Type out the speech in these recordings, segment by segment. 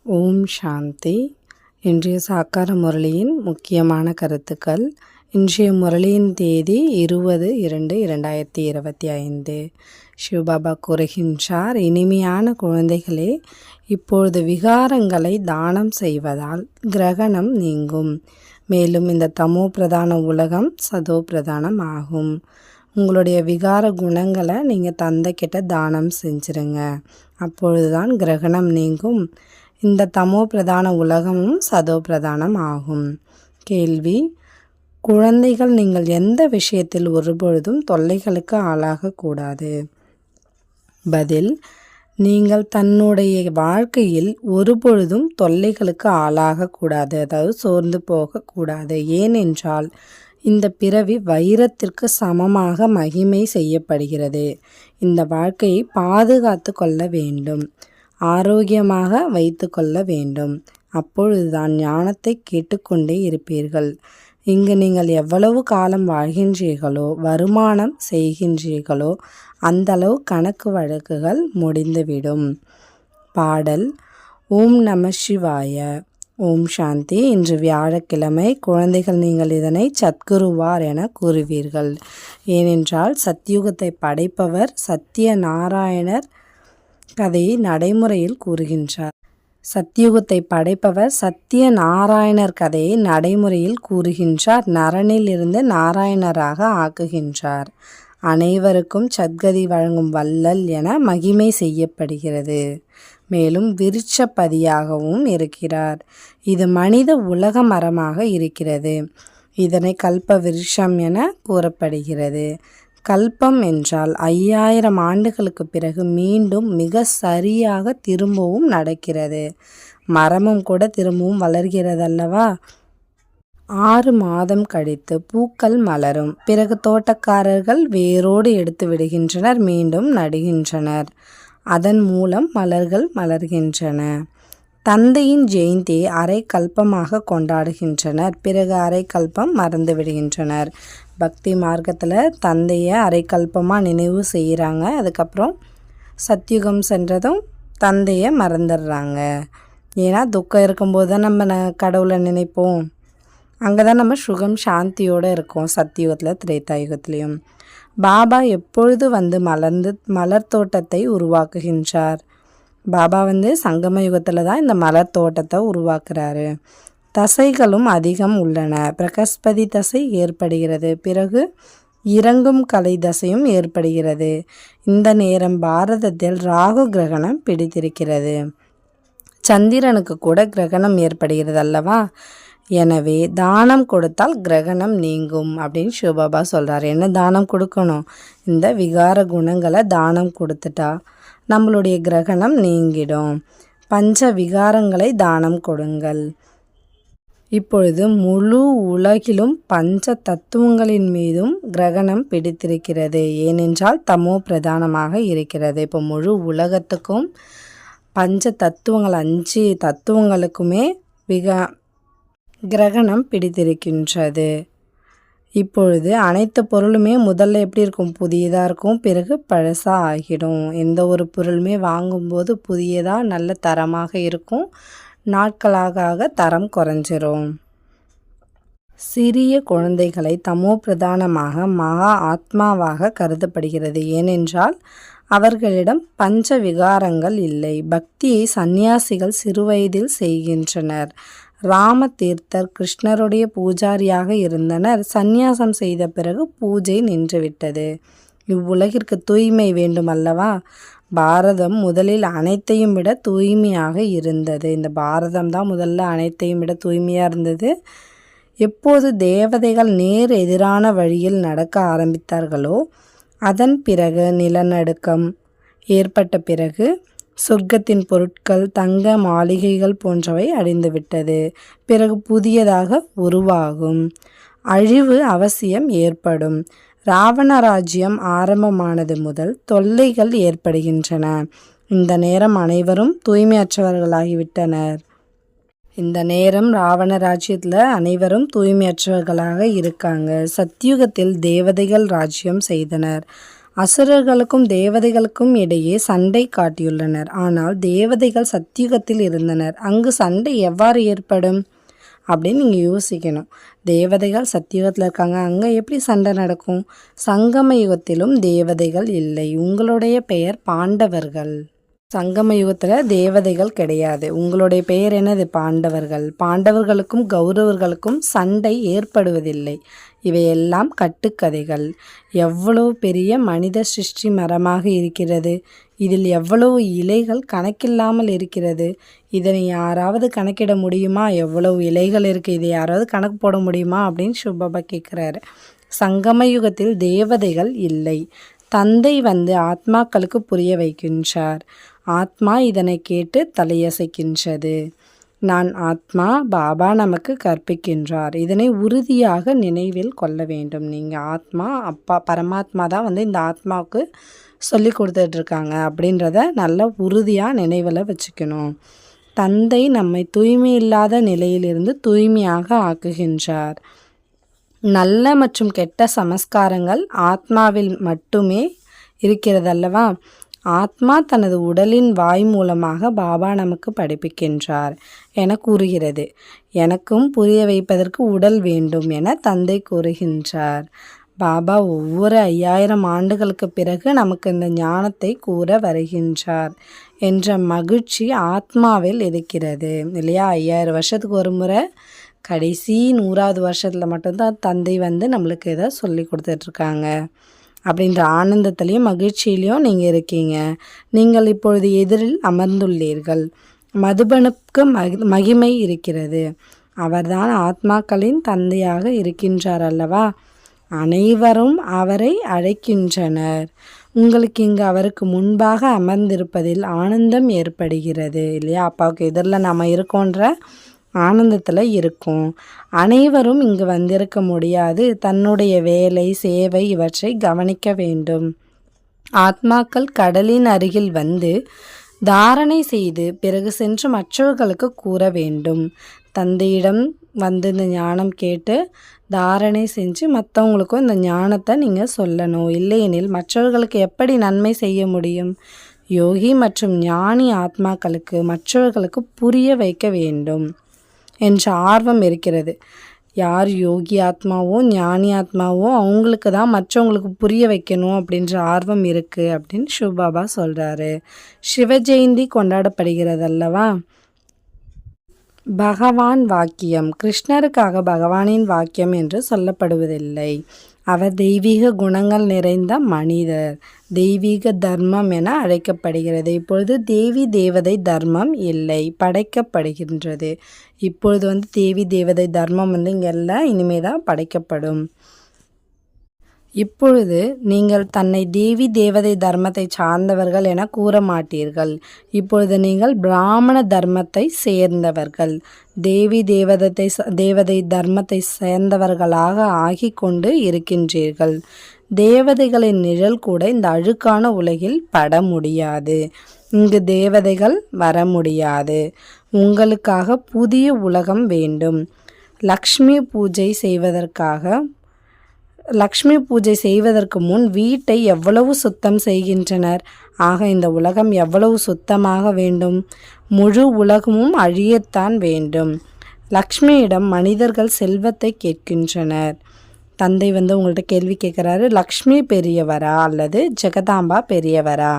ஓம் சாந்தி. இன்றைய சாக்கார முரளியின் முக்கியமான கருத்துக்கள். இன்றைய முரளியின் தேதி 20/2/2025. சிவபாபா கூறுகின்றார், இனிமையான குழந்தைகளே, இப்பொழுது விகாரங்களை தானம் செய்வதால் கிரகணம் நீங்கும். மேலும் இந்த தமோ பிரதான உலகம் சதோ பிரதானம் ஆகும். உங்களுடைய விகார குணங்களை நீங்கள் தந்தைக்கிட்ட தானம் செஞ்சுருங்க. அப்பொழுதுதான் கிரகணம் நீங்கும். இந்த தமோ பிரதான உலகமும் சதோ பிரதானம் ஆகும். கேள்வி: குழந்தைகள், நீங்கள் எந்த விஷயத்தில் ஒருபொழுதும் தொல்லைகளுக்கு ஆளாகக்கூடாது. பதில்: நீங்கள் தன்னுடைய வாழ்க்கையில் ஒருபொழுதும் தொல்லைகளுக்கு ஆளாகக்கூடாது, அதாவது சோர்ந்து போகக்கூடாது. ஏனென்றால் இந்த பிறவி வைரத்திற்கு சமமாக மகிமை செய்யப்படுகிறது. இந்த வாழ்க்கையை பாதுகாத்து கொள்ள வேண்டும், ஆரோக்கியமாக வைத்து கொள்ள வேண்டும். அப்பொழுதுதான் ஞானத்தை கேட்டுக்கொண்டே இருப்பீர்கள். இங்கு நீங்கள் எவ்வளவு காலம் வாழ்கின்றீர்களோ, வருமானம் செய்கின்றீர்களோ, அந்தளவு கணக்கு வழக்குகள் முடிந்துவிடும். பாடல்: ஓம் நம சிவாய. ஓம் சாந்தி. இன்று வியாழக்கிழமை. குழந்தைகள், நீங்கள் இதனை சத்குருவார் என கூறுவீர்கள். ஏனென்றால் சத்யுகத்தை படைப்பவர் சத்திய நாராயணர் கதையை நடைமுறையில் கூறுகின்றார். சத்யுகத்தை படைப்பவர் சத்திய நாராயணர் கதையை நடைமுறையில் கூறுகின்றார். நரனில் இருந்து நாராயணராக ஆக்குகின்றார். அனைவருக்கும் சத்கதி வழங்கும் வள்ளல் என மகிமை செய்யப்படுகிறது. மேலும் விருட்சப்பதியாகவும் இருக்கிறார். இது மனித உலக மரமாக இருக்கிறது. இதனை கல்ப விருட்சம் என கூறப்படுகிறது. கல்பம் என்றால் 5000 ஆண்டுகளுக்கு பிறகு மீண்டும் மிக சரியாக திரும்பவும் நடக்கிறது. மரமும் கூட திரும்பவும் வளர்கிறதல்லவா? 6 மாதம் கழித்து பூக்கள் மலரும். பிறகு தோட்டக்காரர்கள் வேரோடு எடுத்து விடுகின்றனர், மீண்டும் நடுகின்றனர். அதன் மூலம் மலர்கள் மலர்கின்றன. தந்தையின் ஜெயந்தியை அரை கல்பமாக கொண்டாடுகின்றனர். பிறகு அரை கல்பம் மறந்து விடுகின்றனர். பக்தி மார்க்கத்தில் தந்தையை அரை கல்பமாக நினைவு செய்கிறாங்க. அதுக்கப்புறம் சத்யுகம் சென்றதும் தந்தையை மறந்துடுறாங்க. ஏன்னா துக்கம் இருக்கும்போது தான் நம்ம கடவுளை நினைப்போம். அங்கே தான் நம்ம சுகம் சாந்தியோடு இருக்கோம். சத்யுகத்தில் திரேதாயுகத்திலையும் பாபா எப்பொழுது வந்து மலர் தோட்டத்தை உருவாக்குகின்றார். பாபா சங்கம யுகத்தில் தான் இந்த மலர் தோட்டத்தை உருவாக்குறாரு. தசைகளும் அதிகம் உள்ளன. பிரகஸ்பதி தசை ஏற்படுகிறது. பிறகு இறங்கும் கலை தசையும் ஏற்படுகிறது. இந்த நேரம் பாரதத்தில் ராகு கிரகணம் பிடித்திருக்கிறது. சந்திரனுக்கு கூட கிரகணம் ஏற்படுகிறது அல்லவா? எனவே தானம் கொடுத்தால் கிரகணம் நீங்கும் அப்படின்னு சிவபாபா சொல்கிறார். என்ன தானம் கொடுக்கணும்? இந்த விகார குணங்களை தானம் கொடுத்துட்டா நம்மளுடைய கிரகணம் நீங்கிடும். பஞ்ச விகாரங்களை தானம் கொடுங்கள். இப்பொழுது முழு உலகிலும் பஞ்ச தத்துவங்களின் மீதும் கிரகணம் பிடித்திருக்கிறது. ஏனென்றால் தமோ பிரதானமாக இருக்கிறது. இப்போ முழு உலகத்துக்கும் பஞ்ச தத்துவங்கள் 5 தத்துவங்களுக்குமே கிரகணம் பிடித்திருக்கின்றது. இப்பொழுது அனைத்து பொருளுமே முதல்ல எப்படி இருக்கும்? புதியதாக இருக்கும். பிறகு பழசாக ஆகிடும். எந்த ஒரு பொருளுமே வாங்கும்போது புதியதாக நல்ல தரமாக இருக்கும். நாட்களாக தரம் குறைஞ்சிரும். சிறிய குழந்தைகளை தமோ பிரதானமாக மகா ஆத்மாவாக கருதப்படுகிறது. ஏனென்றால் அவர்களிடம் பஞ்ச விகாரங்கள் இல்லை. பக்தியை சந்நியாசிகள் சிறுவயதில் செய்கின்றனர். ராம தீர்த்தர் கிருஷ்ணருடைய பூஜாரியாக இருந்தனர். சந்நியாசம் செய்த பிறகு பூஜை நின்றுவிட்டது. இவ்வுலகிற்கு தூய்மை வேண்டும் அல்லவா? பாரதம் முதலில் அனைத்தையும் விட தூய்மையாக இருந்தது. இந்த பாரதம் தான் முதல்ல அனைத்தையும் விட தூய்மையாக இருந்தது. எப்போது தேவதைகள் நேர் எதிரான வழியில் நடக்க ஆரம்பித்தார்களோ, அதன் பிறகு நிலநடுக்கம் ஏற்பட்ட பிறகு சொர்க்கத்தின் பொருட்கள், தங்க மாளிகைகள் போன்றவை அழிந்துவிட்டது. பிறகு புதியதாக உருவாகும். அழிவு அவசியம் ஏற்படும். ராவண ராஜ்யம் ஆரம்பமானது முதல் தொல்லைகள் ஏற்படுகின்றன. இந்த நேரம் அனைவரும் தூய்மையற்றவர்களாகிவிட்டனர். இந்த நேரம் ராவண ராஜ்யத்தில் அனைவரும் தூய்மையற்றவர்களாக இருக்காங்க. சத்யுகத்தில் தேவதைகள் ராஜ்யம் செய்தனர். அசுரர்களுக்கும் தேவதைகளுக்கும் இடையே சண்டை காட்டியுள்ளனர். ஆனால் தேவதைகள் சத்தியுகத்தில் இருந்தனர். அங்கு சண்டை எவ்வாறு ஏற்படும் அப்படின்னு நீங்கள் யோசிக்கணும். தேவதைகள் சத்தியுகத்தில் இருக்காங்க, அங்கே எப்படி சண்டை நடக்கும்? சங்கம யுகத்திலும் தேவதைகள் இல்லை. உங்களுடைய பெயர் பாண்டவர்கள். சங்கம யுகத்தில் தேவதைகள் கிடையாது. உங்களுடைய பெயர் என்னது? பாண்டவர்கள். பாண்டவர்களுக்கும் கௌரவர்களுக்கும் சண்டை ஏற்படுவதில்லை. இவையெல்லாம் கட்டுக்கதைகள். எவ்வளவு பெரிய மனித சிருஷ்டி மரமாக இருக்கிறது. இதில் எவ்வளவு இலைகள் கணக்கில்லாமல் இருக்கிறது. இதனை யாராவது கணக்கிட முடியுமா? எவ்வளவு இலைகள் இருக்குது, இதை யாராவது கணக்கு போட முடியுமா அப்படின்னு சிவபாபா கேட்குறாரு. சங்கம யுகத்தில் தேவதைகள் இல்லை. தந்தை வந்து ஆத்மாக்களுக்கு புரிய வைக்கின்றார். ஆத்மா இதனை கேட்டு தலையசைக்கின்றது. நான் ஆத்மா, பாபா நமக்கு கற்பிக்கின்றார். இதனை உறுதியாக நினைவில் கொள்ள வேண்டும். நீங்கள் ஆத்மா, அப்பா பரமாத்மா தான் வந்து இந்த ஆத்மாவுக்கு சொல்லி கொடுத்துட்ருக்காங்க அப்படின்றத நல்லா உறுதியாக நினைவில் வச்சுக்கணும். தந்தை நம்மை தூய்மை இல்லாத நிலையிலிருந்து தூய்மையாக ஆக்குகின்றார். நல்ல மற்றும் கெட்ட சமஸ்காரங்கள் ஆத்மாவில் மட்டுமே இருக்கிறதல்லவா? ஆத்மா தனது உடலின் வாய் மூலமாக பாபா நமக்கு படிப்பிக்கின்றார் என கூறுகிறது. எனக்கும் புரிய வைப்பதற்கு உடல் வேண்டும் என தந்தை கூறுகின்றார். பாபா ஒவ்வொரு 5000 ஆண்டுகளுக்கு பிறகு நமக்கு இந்த ஞானத்தை கூற வருகின்றார் என்ற மகிழ்ச்சி ஆத்மாவில் இருக்கிறது இல்லையா? 5000 வருஷத்துக்கு ஒரு முறை, கடைசி 100வது வருஷத்தில் மட்டும்தான் தந்தை வந்து நம்மளுக்கு இதை சொல்லி கொடுத்துட்ருக்காங்க அப்படின்ற ஆனந்தத்திலையும் மகிழ்ச்சியிலையும் நீங்கள் இருக்கீங்க. நீங்கள் இப்பொழுது எதிரில் அமர்ந்துள்ளீர்கள். மதுபனுக்கு மகிமை இருக்கிறது. அவர்தான் ஆத்மாக்களின் தந்தையாக இருக்கின்றார் அல்லவா? அனைவரும் அவரை அழைக்கின்றனர். உங்களுக்கு இங்கு அவருக்கு முன்பாக அமர்ந்திருப்பதில் ஆனந்தம் ஏற்படுகிறது இல்லையா? அப்பாவுக்கு எதிரில் நம்ம இருக்கோன்ற ஆனந்தத்தில் இருக்கும். அனைவரும் இங்கு வந்திருக்க முடியாது. தன்னுடைய வேலை, சேவை இவற்றை கவனிக்க வேண்டும். ஆத்மாக்கள் கடலின் அருகில் வந்து தாரணை செய்து பிறகு சென்று மற்றவர்களுக்கு கூற வேண்டும். தந்தையிடம் வந்து இந்த ஞானம் கேட்டு தாரணை செஞ்சு மற்றவங்களுக்கும் இந்த ஞானத்தை நீங்கள் சொல்லணும். இல்லையெனில் மற்றவர்களுக்கு எப்படி நன்மை செய்ய முடியும்? யோகி மற்றும் ஞானி ஆத்மாக்களுக்கு மற்றவர்களுக்கு புரிய வைக்க வேண்டும் என்ற ஆர்வம் இருக்கிறது. யார் யோகி ஆத்மாவோ ஞானி ஆத்மாவோ அவங்களுக்கு தான் மற்றவங்களுக்கு புரிய வைக்கணும் அப்படின்ற ஆர்வம் இருக்குது அப்படின்னு சிவபாபா சொல்கிறாரு. சிவ ஜெயந்தி கொண்டாடப்படுகிறது அல்லவா? பகவான் வாக்கியம் கிருஷ்ணருக்காக பகவானின் வாக்கியம் என்று சொல்லப்படுவதில்லை. அவர் தெய்வீக குணங்கள் நிறைந்த மனிதர். தெய்வீக தர்மம் என அழைக்கப்படுகிறது. இப்பொழுது தேவி தேவதை தர்மம் இல்லை, படைக்கப்படுகின்றது. இப்பொழுது வந்து தேவி தேவதை தர்மம் வந்து இங்கே இல்லை, இனிமே தான் படைக்கப்படும். இப்பொழுது நீங்கள் தன்னை தேவி தேவதை தர்மத்தை சார்ந்தவர்கள் என கூற மாட்டீர்கள். இப்பொழுது நீங்கள் பிராமண தர்மத்தை சேர்ந்தவர்கள். தேவி தேவதை தர்மத்தை சேர்ந்தவர்களாக ஆகி கொண்டு இருக்கின்றீர்கள். தேவதைகளின் நிழல் கூட இந்த அழுக்கான உலகில் பட முடியாது. இங்கு தேவதைகள் வர முடியாது. உங்களுக்காக புதிய உலகம் வேண்டும். லக்ஷ்மி பூஜை செய்வதற்கு முன் வீட்டை எவ்வளவு சுத்தம் செய்கின்றனர். ஆக இந்த உலகம் எவ்வளவு சுத்தமாக வேண்டும்? முழு உலகமும் அழியத்தான் வேண்டும். லக்ஷ்மியிடம் மனிதர்கள் செல்வத்தை கேட்கின்றனர். தந்தை வந்து உங்கள்கிட்ட கேள்வி கேட்குறாரு, லக்ஷ்மி பெரியவரா அல்லது ஜெகதாம்பா பெரியவரா?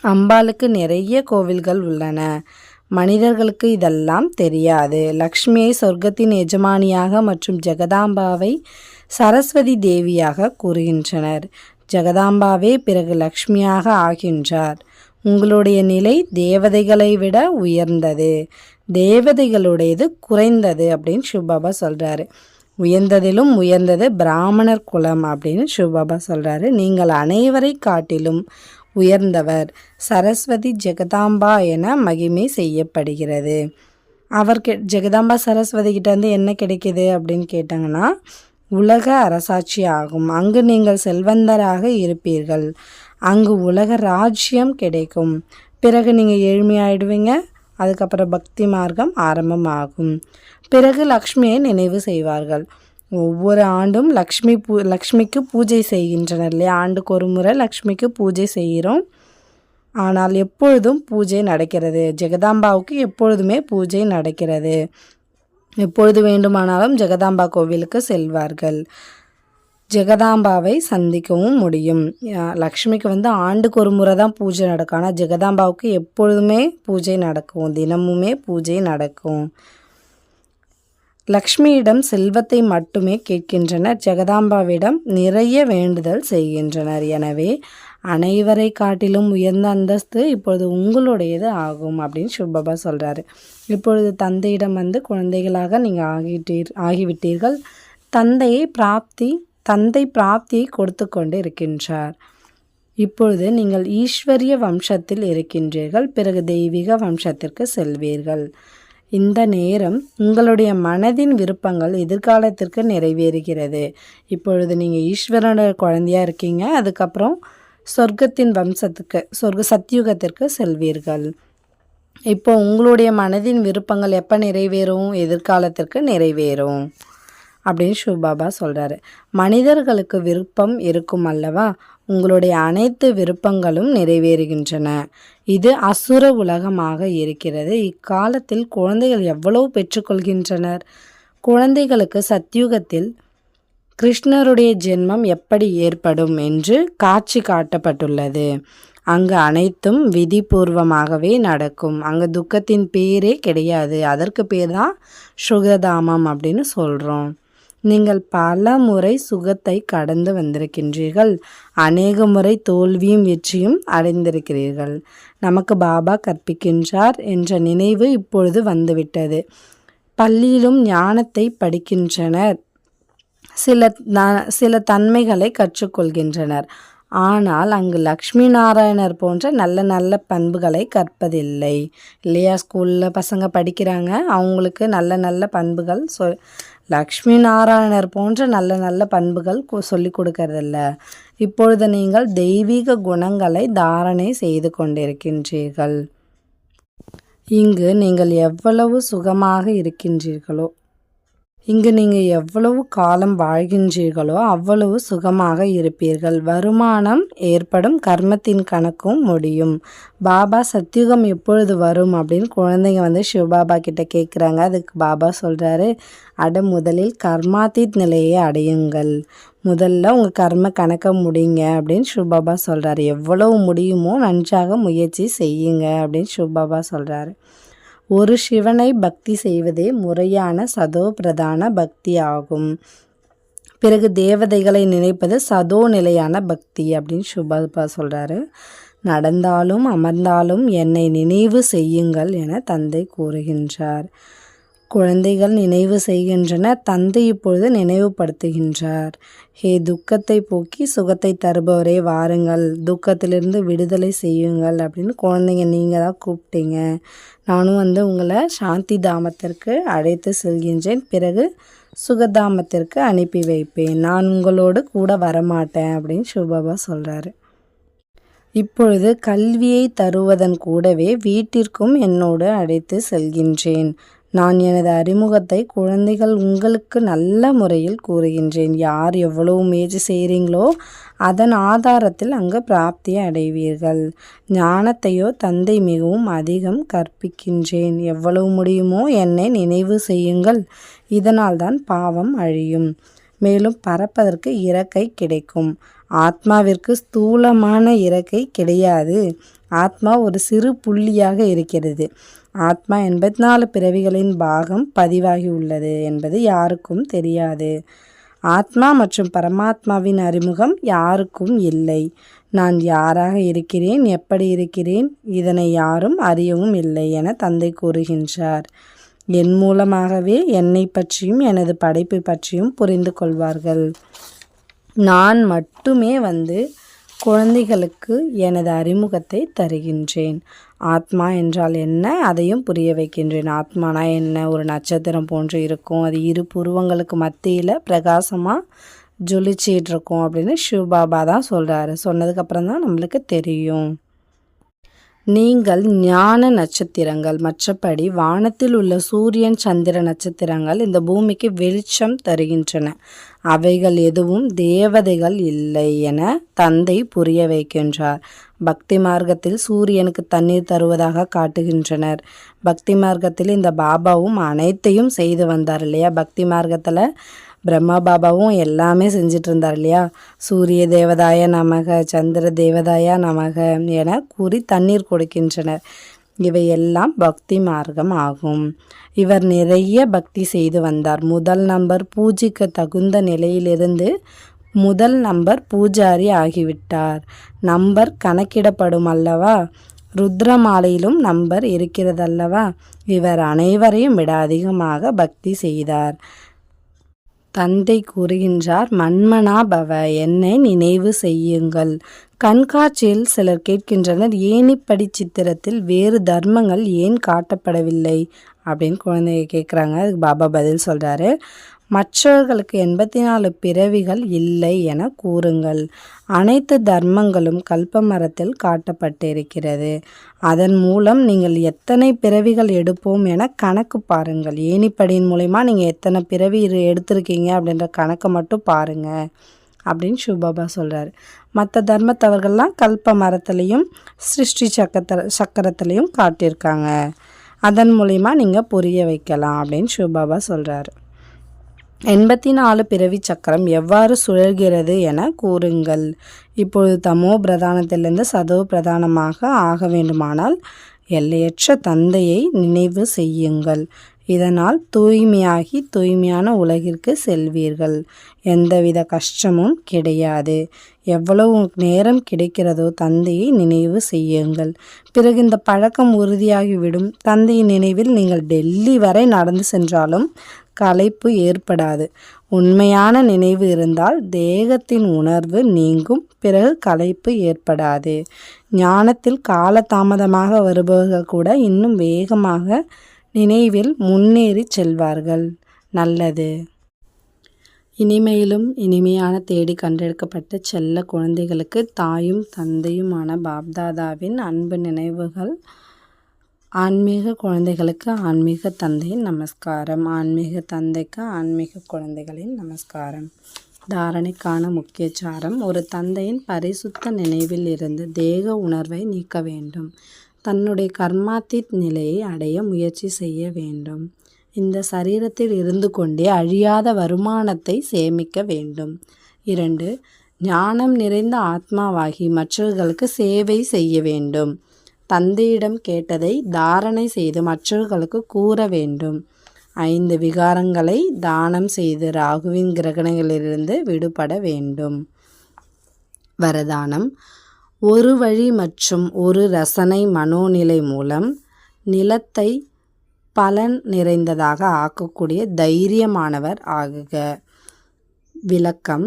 அம்பாளுக்கு நிறைய கோவில்கள் உள்ளன. மனிதர்களுக்கு இதெல்லாம் தெரியாது. லக்ஷ்மியை சொர்க்கத்தின் எஜமானியாக மற்றும் ஜெகதாம்பாவை சரஸ்வதி தேவியாக கூறுகின்றனர். ஜெகதாம்பாவே பிறகு லக்ஷ்மியாக ஆகின்றார். உங்களுடைய நிலை தேவதைகளை விட உயர்ந்தது, தேவதைகளுடையது குறைந்தது அப்படின்னு சிவபாபா சொல்கிறாரு. உயர்ந்ததிலும் உயர்ந்தது பிராமணர் குலம் அப்படின்னு சிவபாபா சொல்கிறாரு. நீங்கள் அனைவரை காட்டிலும் உயர்ந்தவர். சரஸ்வதி ஜெகதாம்பா என மகிமை செய்யப்படுகிறது. ஜெகதாம்பா சரஸ்வதி கிட்ட வந்து என்ன கிடைக்கிது அப்படின்னு கேட்டாங்கன்னா, உலக அரசாட்சி ஆகும். அங்கு நீங்கள் செல்வந்தராக இருப்பீர்கள். அங்கு உலக ராஜ்யம் கிடைக்கும். பிறகு நீங்கள் ஏழ்மையாயிடுவீங்க. அதுக்கப்புறம் பக்தி மார்க்கம் ஆரம்பமாகும். பிறகு லக்ஷ்மியை நினைவு செய்வார்கள். ஒவ்வொரு ஆண்டும் லக்ஷ்மிக்கு பூஜை செய்கின்றனர் இல்லையா? ஆண்டுக்கு ஒரு முறை லக்ஷ்மிக்கு பூஜை செய்கிறோம். ஆனால் எப்பொழுதும் பூஜை நடக்கிறது. ஜெகதாம்பாவுக்கு எப்பொழுதுமே பூஜை நடக்கிறது. எப்பொழுது வேண்டுமானாலும் ஜெகதாம்பா கோவிலுக்கு செல்வார்கள். ஜெகதாம்பாவை சந்திக்கவும் முடியும். லக்ஷ்மிக்கு ஆண்டுக்கு ஒரு முறை தான் பூஜை நடக்கும். ஆனால் ஜெகதாம்பாவுக்கு எப்பொழுதுமே பூஜை நடக்கும். தினமுமே பூஜை நடக்கும். லக்ஷ்மியிடம் செல்வத்தை மட்டுமே கேட்கின்றனர். ஜெகதாம்பாவிடம் நிறைய வேண்டுதல் செய்கின்றனர். எனவே அனைவரை காட்டிலும் உயர்ந்த அந்தஸ்து இப்பொழுது உங்களுடையது ஆகும் அப்படின்னு சிவபாபா சொல்கிறாரு. இப்பொழுது தந்தையிடம் குழந்தைகளாக நீங்கள் ஆகிவிட்டீர்கள். தந்தை பிராப்தியை கொடுத்து கொண்டு இருக்கின்றார். இப்பொழுது நீங்கள் ஈஸ்வரிய வம்சத்தில் இருக்கின்றீர்கள். பிறகு தெய்வீக வம்சத்திற்கு செல்வீர்கள். இந்த நேரம் உங்களுடைய மனதின் விருப்பங்கள் எதிர்காலத்திற்கு நிறைவேறுகிறது. இப்பொழுது நீங்கள் ஈஸ்வரனோட குழந்தையாக இருக்கீங்க. அதுக்கப்புறம் சொர்க்கத்தின் சத்தியுகத்திற்கு செல்வீர்கள். இப்போ உங்களுடைய மனதின் விருப்பங்கள் எப்போ நிறைவேறும்? எதிர்காலத்திற்கு நிறைவேறும் அப்படின்னு சிவபாபா சொல்கிறாரு. மனிதர்களுக்கு விருப்பம் இருக்கும் அல்லவா? உங்களுடைய அனைத்து விருப்பங்களும் நிறைவேறுகின்றன. இது அசுர உலகமாக இருக்கிறது. இக்காலத்தில் குழந்தைகள் எவ்வளவு பெற்றுக்கொள்கின்றனர்? குழந்தைகளுக்கு சத்தியுகத்தில் கிருஷ்ணருடைய ஜென்மம் எப்படி ஏற்படும் என்று காட்சி காட்டப்பட்டுள்ளது. அங்கு அனைத்தும் விதிபூர்வமாகவே நடக்கும். அங்கே துக்கத்தின் பேரே கிடையாது. அதற்கு பேர் தான் சுகதாமம் அப்படின்னு சொல்கிறோம். நீங்கள் பல முறை சுகத்தை கடந்து வந்திருக்கின்றீர்கள். அநேக முறை தோல்வியும் வெற்றியும் அடைந்திருக்கிறீர்கள். நமக்கு பாபா கற்பிக்கின்றார் என்ற நினைவு இப்பொழுது வந்துவிட்டது. பள்ளியிலும் ஞானத்தை படிக்கின்றனர். சில தன்மைகளை கற்றுக்கொள்கின்றனர். ஆனால் அங்கு லக்ஷ்மி நாராயணர் போன்ற நல்ல நல்ல பண்புகளை கற்பதில்லை இல்லையா? ஸ்கூலில் பசங்க படிக்கிறாங்க, அவங்களுக்கு நல்ல நல்ல பண்புகள் லக்ஷ்மி நாராயணர் போன்ற நல்ல நல்ல பண்புகள் சொல்லி கொடுக்கறதில்ல. இப்பொழுது நீங்கள் தெய்வீக குணங்களை தாரணை செய்து கொண்டிருக்கின்றீர்கள். இங்கு நீங்கள் எவ்வளவு சுகமாக இருக்கின்றீர்களோ, இங்கு நீங்கள் எவ்வளவு காலம் வாழ்கின்றீர்களோ அவ்வளவு சுகமாக இருப்பீர்கள். வருமானம் ஏற்படும், கர்மத்தின் கணக்கும் முடியும். பாபா சத்தியுகம் எப்பொழுது வரும் அப்படின்னு குழந்தைங்க சிவபாபா கிட்ட கேட்குறாங்க. அதுக்கு பாபா சொல்கிறாரு, முதலில் கர்மாத்தீத் நிலையை அடையுங்கள். முதல்ல உங்கள் கர்ம கணக்கை முடிங்க அப்படின்னு சிவபாபா சொல்கிறாரு. எவ்வளவு முடியுமோ நன்றாக முயற்சி செய்யுங்க அப்படின்னு சிவபாபா சொல்கிறாரு. ஒரு சிவனை பக்தி செய்வதே முறையான சதோ பிரதான பக்தி ஆகும். பிறகு தேவதைகளை நினைப்பது சதோ நிலையான பக்தி அப்படின்னு சிவபாபா சொல்கிறாரு. நடந்தாலும் அமர்ந்தாலும் என்னை நினைவு செய்யுங்கள் என தந்தை கூறுகின்றார். குழந்தைகள் நினைவு செய்கின்றன. தந்தை இப்பொழுது நினைவுபடுத்துகின்றார். ஹே துக்கத்தை போக்கி சுகத்தை தருபவரே வாருங்கள், துக்கத்திலிருந்து விடுதலை செய்யுங்கள் அப்படின்னு குழந்தைங்க நீங்கள் தான் கூப்பிட்டீங்க. நானும் உங்களை சாந்தி தாமத்திற்கு அழைத்து செல்கின்றேன். பிறகு சுகதாமத்திற்கு அனுப்பி வைப்பேன். நான் உங்களோடு கூட வரமாட்டேன் அப்படின்னு சிவபாபா சொல்கிறாரு. இப்பொழுது கல்வியை தருவதன் கூடவே வீட்டிற்கும் என்னோடு அழைத்து செல்கின்றேன். நான் எனது அறிமுகத்தை குழந்தைகள் உங்களுக்கு நல்ல முறையில் கூறுகின்றேன். யார் எவ்வளவு முயற்சி செய்கிறீங்களோ அதன் ஆதாரத்தில் அங்கு பிராப்தியை அடைவீர்கள். ஞானத்தையோ தந்தை மிகவும் அதிகம் கற்பிக்கின்றேன். எவ்வளவு முடியுமோ என்னை நினைவு செய்யுங்கள். இதனால் தான் பாவம் அழியும். மேலும் பறப்பதற்கு இறக்கை கிடைக்கும். ஆத்மாவிற்கு ஸ்தூலமான இறக்கை கிடையாது. ஆத்மா ஒரு சிறு புள்ளியாக இருக்கிறது. ஆத்மா 84 பிறவிகளின் பாகம் பதிவாகி உள்ளது என்பது யாருக்கும் தெரியாது. ஆத்மா மற்றும் பரமாத்மாவின் அறிமுகம் யாருக்கும் இல்லை. நான் யாராக இருக்கிறேன், எப்படி இருக்கிறேன், இதனை யாரும் அறியவும் இல்லை என தந்தை கூறுகின்றார். என் மூலமாகவே என்னை பற்றியும் எனது படைப்பை பற்றியும் புரிந்து கொள்வார்கள். நான் மட்டுமே குழந்தைகளுக்கு எனது அறிமுகத்தை தருகின்றேன். ஆத்மா என்றால் என்ன அதையும் புரிய வைக்கின்றேன். ஆத்மானா என்ன? ஒரு நட்சத்திரம் போன்று இருக்கும். அது இரு புருவங்களுக்கு மத்தியில் பிரகாசமாக ஜொலிச்சிட்டு இருக்கும் அப்படின்னு சிவபாபா தான் சொல்கிறாரு. சொன்னதுக்கப்புறம் தான் நம்மளுக்கு தெரியும். நீங்கள் ஞான நட்சத்திரங்கள். மற்றபடி வானத்தில் உள்ள சூரியன் சந்திர நட்சத்திரங்கள் இந்த பூமிக்கு வெளிச்சம் தருகின்றன. அவைகள் எதுவும் தேவதைகள் இல்லை என தந்தை புரிய வைக்கின்றார். பக்தி மார்க்கத்தில் சூரியனுக்கு தண்ணீர் தருவதாக காட்டுகின்றனர். பக்தி மார்க்கத்தில் இந்த பாபாவும் அனைத்தையும் செய்து வந்தார் இல்லையா. பக்தி மார்க்கத்தில் பிரம்மா பாபாவும் எல்லாமே செஞ்சிட்டு இருந்தார் இல்லையா. சூரிய தேவதாய நமக, சந்திர தேவதாயா நமக என கூறி தண்ணீர் கொடுக்கின்றனர். இவையெல்லாம் பக்தி மார்க்கம் ஆகும். இவர் நிறைய பக்தி செய்து வந்தார். முதல் நம்பர் பூஜைக்கு தகுந்த நிலையிலிருந்து முதல் நம்பர் பூஜாரி ஆகிவிட்டார். நம்பர் கணக்கிடப்படும் அல்லவா. ருத்ரமாலையிலும் நம்பர் இருக்கிறதல்லவா. இவர் அனைவரையும் விட அதிகமாக பக்தி செய்தார். தந்தை கூறுகின்றார், மன்மனா பவ, என்னை நினைவு செய்யுங்கள். கண்காட்சியில் சிலர் கேட்கின்றனர், ஏனிப்படி சித்திரத்தில் வேறு தர்மங்கள் ஏன் காட்டப்படவில்லை அப்படின்னு குழந்தைங்க கேட்குறாங்க. அதுக்கு பாபா பதில் சொல்கிறாரு, மற்றவர்களுக்கு 84 பிறவிகள் இல்லை என கூறுங்கள். அனைத்து தர்மங்களும் கல்ப மரத்தில் காட்டப்பட்டிருக்கிறது. அதன் மூலம் நீங்கள் எத்தனை பிறவிகள் எடுப்போம் என கணக்கு பாருங்கள். ஏணிப்படியின் மூலமா நீங்கள் எத்தனை பிறவி எடுத்திருக்கீங்க அப்படின்ற கணக்கை மட்டும் பாருங்கள் அப்படின்னு சிவபாபா சொல்கிறாரு. மற்ற தர்மத்தவர்கள்லாம் கல்ப மரத்துலேயும் சிருஷ்டி சக்கரத்துலேயும் காட்டியிருக்காங்க. அதன் மூலிமா நீங்கள் புரிய வைக்கலாம் அப்படின்னு சிவபாபா சொல்கிறாரு. 84 பிறவி சக்கரம் எவ்வாறு சுழல்கிறது என கூறுங்கள். இப்பொழுது தமோ பிரதானத்திலிருந்து சதோ பிரதானமாக ஆக வேண்டுமானால் எல்லையற்ற தந்தையை நினைவு செய்யுங்கள். இதனால் தூய்மையாகி தூய்மையான உலகிற்கு செல்வீர்கள். எந்தவித கஷ்டமும் கிடையாது. எவ்வளவு நேரம் கிடைக்கிறதோ தந்தையை நினைவு செய்யுங்கள். பிறகு இந்த பழக்கம் உறுதியாகிவிடும். தந்தையின் நினைவில் நீங்கள் டெல்லி வரை நடந்து சென்றாலும் களைப்பு ஏற்படாது. உண்மையான நினைவு இருந்தால் தேகத்தின் உணர்வு நீங்கும். பிறகு களைப்பு ஏற்படாது. ஞானத்தில் காலதாமதமாக வருபவர்கள் கூட இன்னும் வேகமாக நினைவில் முன்னேறி செல்வார்கள். நல்லது. இனிமையிலும் இனிமையான தேடி கண்டெடுக்கப்பட்ட செல்ல குழந்தைகளுக்கு தாயும் தந்தையுமான பாப்தாதாவின் அன்பு நினைவுகள். ஆன்மீக குழந்தைகளுக்கு ஆன்மீக தந்தையின் நமஸ்காரம். ஆன்மீக தந்தைக்கு ஆன்மீக குழந்தைகளின் நமஸ்காரம். தாரணைக்கான முக்கிய சாரம். ஒரு தந்தையின் பரிசுத்த நினைவில் இருந்து தேக உணர்வை நீக்க வேண்டும். தன்னுடைய கர்மாத்தீத் நிலையை அடைய முயற்சி செய்ய வேண்டும். இந்த சரீரத்தில் இருந்து கொண்டே அழியாத வருமானத்தை சேமிக்க வேண்டும். 2. ஞானம் நிறைந்த ஆத்மாவாகி மற்றவர்களுக்கு சேவை செய்ய வேண்டும். தந்தையிடம் கேட்டதை தாரணை செய்து மற்றவர்களுக்கு கூற வேண்டும். 5 விகாரங்களை தானம் செய்து ராகுவின் கிரகணங்களிலிருந்து விடுபட வேண்டும். வரதானம். ஒரு வழி மற்றும் ஒரு ரசனை மனோநிலை மூலம் நிலத்தை பலன் நிறைந்ததாக ஆக்கக்கூடிய தைரியமானவர் ஆகுக. விளக்கம்.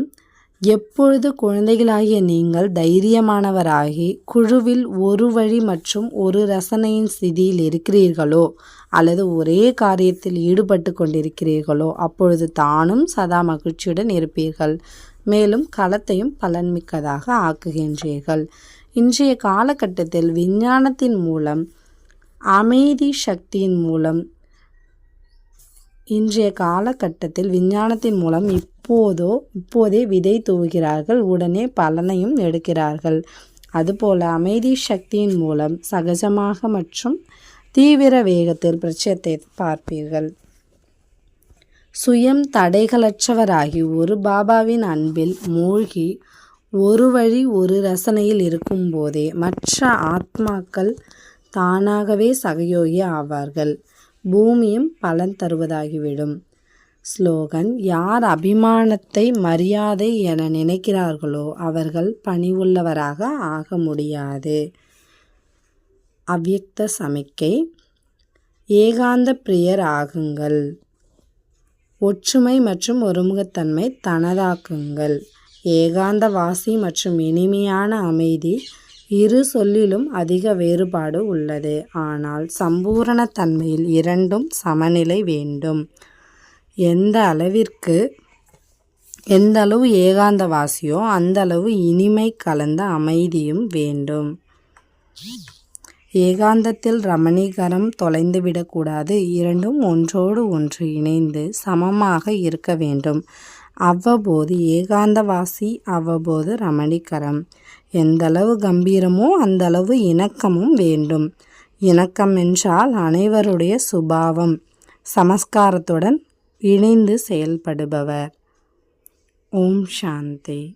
எப்பொழுது குழந்தைகளாகிய நீங்கள் தைரியமானவராகி குழுவில் ஒரு வழி மற்றும் ஒரு ரசனையின் ஸ்திதியில் இருக்கிறீர்களோ அல்லது ஒரே காரியத்தில் ஈடுபட்டு கொண்டிருக்கிறீர்களோ அப்பொழுது தானும் சதா மகிழ்ச்சியுடன் இருப்பீர்கள். மேலும் களத்தையும் பலன்மிக்கதாக ஆக்குகின்றீர்கள். இன்றைய காலகட்டத்தில் விஞ்ஞானத்தின் மூலம் அமைதி சக்தியின் மூலம் இப்போதே விதை தூவுகிறார்கள். உடனே பலனையும் எடுக்கிறார்கள். அதுபோல அமைதி சக்தியின் மூலம் சகஜமாக மற்றும் தீவிர வேகத்தில் பிரச்சயத்தை பார்ப்பீர்கள். சுயம் தடைகளற்றவராகி ஒரு பாபாவின் அன்பில் மூழ்கி ஒரு வழி ஒரு ரசனையில் இருக்கும் போதே மற்ற ஆத்மாக்கள் தானாகவே சகயோகி ஆவார்கள். பூமியும் பலன் தருவதாகிவிடும். ஸ்லோகன். யார் அபிமானத்தை மரியாதை என நினைக்கிறார்களோ அவர்கள் பணிவுள்ளவராக ஆக முடியாது. அவ்யக்த சமிக்கை. ஏகாந்த பிரியர் ஆகுங்கள். ஒற்றுமை மற்றும் ஒருமுகத்தன்மை தனதாக்குங்கள். ஏகாந்த வாசி மற்றும் இனிமையான அமைதி இரு சொல்லிலும் அதிக வேறுபாடு உள்ளது. ஆனால் சம்பூரண தன்மையில் இரண்டும் சமநிலை வேண்டும். எந்த அளவு ஏகாந்த வாசியோ அந்த அளவு இனிமை கலந்த அமைதியும் வேண்டும். ஏகாந்தத்தில் ரமணீகரம் தொலைந்துவிடக்கூடாது. இரண்டும் ஒன்றோடு ஒன்று இணைந்து சமமாக இருக்க வேண்டும். அவ்வப்போது ஏகாந்தவாசி, அவ்வப்போது ரமணீகரம். எந்தளவு கம்பீரமோ அந்தளவு இணக்கமும் வேண்டும். இணக்கம் என்றால் அனைவருடைய சுபாவம், சமஸ்காரத்துடன் இணைந்து செயல்படுபவர். ஓம் சாந்தி.